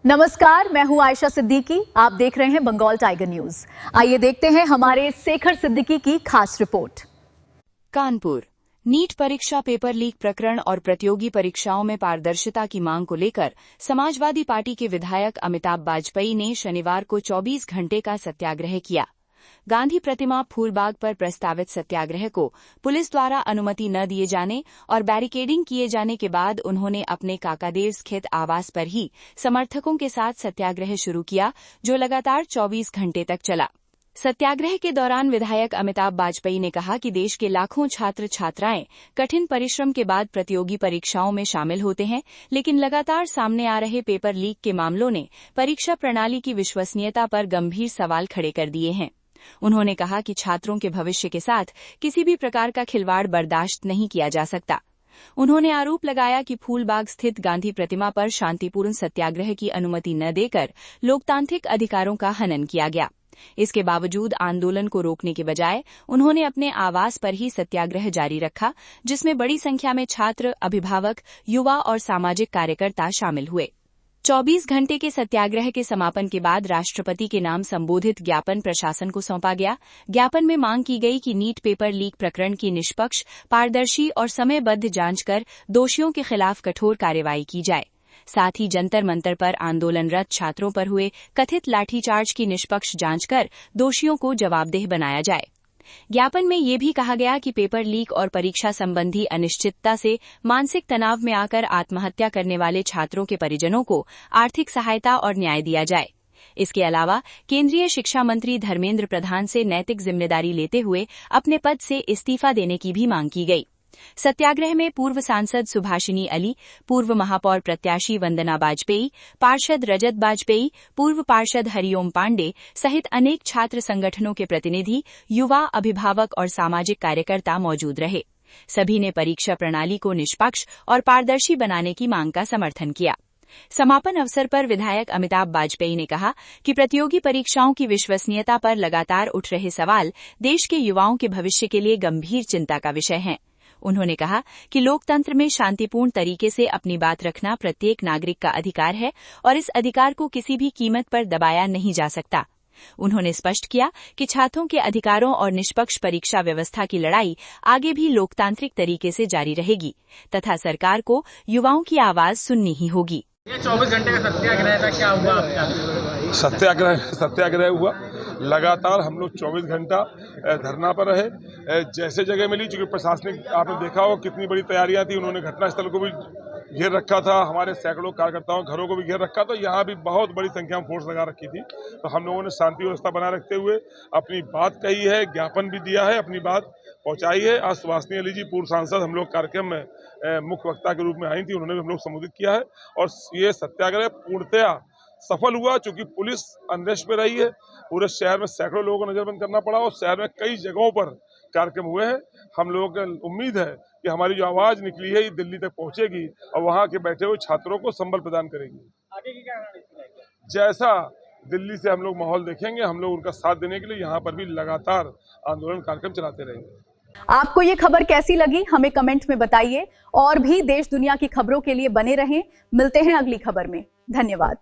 नमस्कार, मैं हूं आयशा सिद्दीकी। आप देख रहे हैं बंगाल टाइगर न्यूज। आइए देखते हैं हमारे शेखर सिद्दीकी की खास रिपोर्ट। कानपुर नीट परीक्षा पेपर लीक प्रकरण और प्रतियोगी परीक्षाओं में पारदर्शिता की मांग को लेकर समाजवादी पार्टी के विधायक अमिताभ वाजपेयी ने शनिवार को 24 घंटे का सत्याग्रह किया। गांधी प्रतिमा फूलबाग पर प्रस्तावित सत्याग्रह को पुलिस द्वारा अनुमति न दिए जाने और बैरिकेडिंग किए जाने के बाद उन्होंने अपने काकादेव स्थित आवास पर ही समर्थकों के साथ सत्याग्रह शुरू किया, जो लगातार 24 घंटे तक चला। सत्याग्रह के दौरान विधायक अमिताभ वाजपेयी ने कहा कि देश के लाखों छात्र छात्राएं कठिन परिश्रम के बाद प्रतियोगी परीक्षाओं में शामिल होते हैं, लेकिन लगातार सामने आ रहे पेपर लीक के मामलों ने परीक्षा प्रणाली की विश्वसनीयता पर गंभीर सवाल खड़े कर दिए हैं। उन्होंने कहा कि छात्रों के भविष्य के साथ किसी भी प्रकार का खिलवाड़ बर्दाश्त नहीं किया जा सकता। उन्होंने आरोप लगाया कि फूलबाग स्थित गांधी प्रतिमा पर शांतिपूर्ण सत्याग्रह की अनुमति न देकर लोकतांत्रिक अधिकारों का हनन किया गया। इसके बावजूद आंदोलन को रोकने के बजाय उन्होंने अपने आवास पर ही सत्याग्रह जारी रखा, जिसमें बड़ी संख्या में छात्र, अभिभावक, युवा और सामाजिक कार्यकर्ता शामिल हुए। 24 घंटे के सत्याग्रह के समापन के बाद राष्ट्रपति के नाम संबोधित ज्ञापन प्रशासन को सौंपा गया। ज्ञापन में मांग की गई कि नीट पेपर लीक प्रकरण की निष्पक्ष, पारदर्शी और समयबद्ध जांच कर दोषियों के खिलाफ कठोर कार्रवाई की जाए। साथ ही जंतर मंतर पर आंदोलनरत छात्रों पर हुए कथित लाठीचार्ज की निष्पक्ष जांच कर दोषियों को जवाबदेह बनाया जाए। ज्ञापन में ये भी कहा गया कि पेपर लीक और परीक्षा संबंधी अनिश्चितता से मानसिक तनाव में आकर आत्महत्या करने वाले छात्रों के परिजनों को आर्थिक सहायता और न्याय दिया जाए। इसके अलावा केंद्रीय शिक्षा मंत्री धर्मेंद्र प्रधान से नैतिक जिम्मेदारी लेते हुए अपने पद से इस्तीफा देने की भी मांग की गई। सत्याग्रह में पूर्व सांसद सुभाषिनी अली, पूर्व महापौर प्रत्याशी वंदना वाजपेयी, पार्षद रजत वाजपेयी, पूर्व पार्षद हरिओम पांडे सहित अनेक छात्र संगठनों के प्रतिनिधि, युवा, अभिभावक और सामाजिक कार्यकर्ता मौजूद रहे। सभी ने परीक्षा प्रणाली को निष्पक्ष और पारदर्शी बनाने की मांग का समर्थन किया। समापन अवसर पर विधायक अमिताभ वाजपेयी ने कहा कि प्रतियोगी परीक्षाओं की विश्वसनीयता पर लगातार उठ रहे सवाल देश के युवाओं के भविष्य के लिए गंभीर चिंता का विषय हैं। उन्होंने कहा कि लोकतंत्र में शांतिपूर्ण तरीके से अपनी बात रखना प्रत्येक नागरिक का अधिकार है और इस अधिकार को किसी भी कीमत पर दबाया नहीं जा सकता। उन्होंने स्पष्ट किया कि छात्रों के अधिकारों और निष्पक्ष परीक्षा व्यवस्था की लड़ाई आगे भी लोकतांत्रिक तरीके से जारी रहेगी तथा सरकार को युवाओं की आवाज सुननी ही होगी। ये 24 घंटे का सत्याग्रह था, क्या हुआ आपका? सत्याग्रह हुआ। लगातार हम लोग 24 घंटा धरना पर रहे। जैसे जगह मिली, चूंकि प्रशासनिक आपने देखा हो कितनी बड़ी तैयारियां थी, उन्होंने घटनास्थल को भी घेर रखा था, हमारे सैकड़ों कार्यकर्ताओं घरों को भी घेर रखा था। यहाँ भी बहुत बड़ी संख्या में फोर्स लगा रखी थी। तो हम लोगों ने शांति व्यवस्था बनाए रखते हुए अपनी बात कही है, ज्ञापन भी दिया है, अपनी बात पहुंचाई है। आज सुभाषिनी अली जी पूर्व सांसद हम लोग कार्यक्रम में मुख्य वक्ता के रूप में आई थी, उन्होंने भी हम लोग संबोधित किया है और ये सत्याग्रह पूर्णतया सफल हुआ। चूंकि पुलिस अनरेस्ट पे रही है, पूरे शहर में सैकड़ों लोगों को नजरबंद करना पड़ा और शहर में कई जगहों पर कार्यक्रम हुए हैं। हम लोगों को उम्मीद है कि हमारी जो आवाज निकली है ये दिल्ली तक पहुंचेगी और वहां के बैठे हुए छात्रों को संबल प्रदान करेगी। आगे की क्या रणनीति रहेगी? जैसा दिल्ली से हम लोग माहौल देखेंगे, हम लोग उनका साथ देने के लिए यहाँ पर भी लगातार आंदोलन कार्यक्रम चलाते रहेंगे। आपको ये खबर कैसी लगी, हमें कमेंट में बताइए और भी देश दुनिया की खबरों के लिए बने रहें। मिलते हैं अगली खबर में। धन्यवाद।